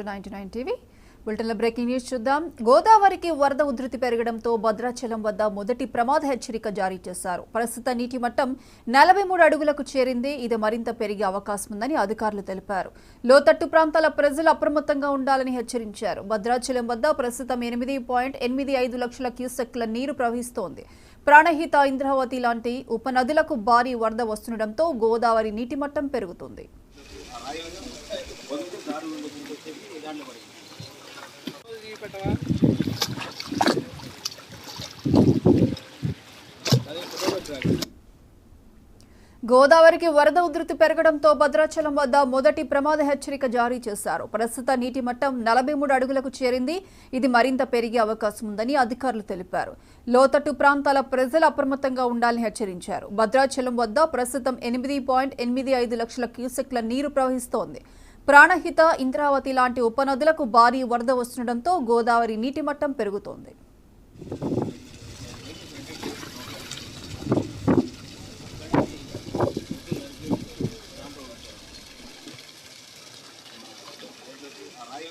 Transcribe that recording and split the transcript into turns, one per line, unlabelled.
99 TV బులెటిన్లో breaking news చూద్దాం. గోదావరికి వరద ఉధృతి పెరగడంతో భద్రాచలం వద్ద మొదటి ప్రమాద హెచ్చరిక జారీ చేశారు. ప్రస్తుత నీటి మట్టం 43 అడుగులకు చేరింది. ఇది మరింత పెరిగే అవకాశం ఉందని అధికారులు తెలిపారు. లోతట్టు ప్రాంతాల ప్రజలు అప్రమత్తంగా ఉండాలని హెచ్చరించారు. భద్రాచలం వద్ద ప్రస్తుతం 8.85 లక్షల క్యూసెక్ల నీరు ప్రవహిస్తోంది. ప్రాణహిత, ఇంద్రావతి లాంటి ఉపనదులకు భారీ వరద వస్తుండటంతో గోదావరి నీటి మట్టం పెరుగుతుంది. గోదావరికి వరద ఉధృతి పెరగడంతో భద్రాచలం వద్ద మొదటి ప్రమాద హెచ్చరిక జారీ చేశారు. ప్రస్తుత నీటి మట్టం 43 అడుగులకు చేరింది. ఇది మరింత పెరిగే అవకాశం ఉందని అధికారులు తెలిపారు. లోతట్టు ప్రాంతాల ప్రజలు అప్రమత్తంగా ఉండాలని హెచ్చరించారు. భద్రాచలం వద్ద ప్రస్తుతం 8.85 లక్షల క్యూసెక్ల నీరు ప్రవహిస్తోంది. ప్రాణహిత, ఇంద్రావతి లాంటి ఉపనదులకు భారీ వరద వస్తుండటంతో గోదావరి నీటి మట్టం పెరుగుతోంది.
ఆ రాయి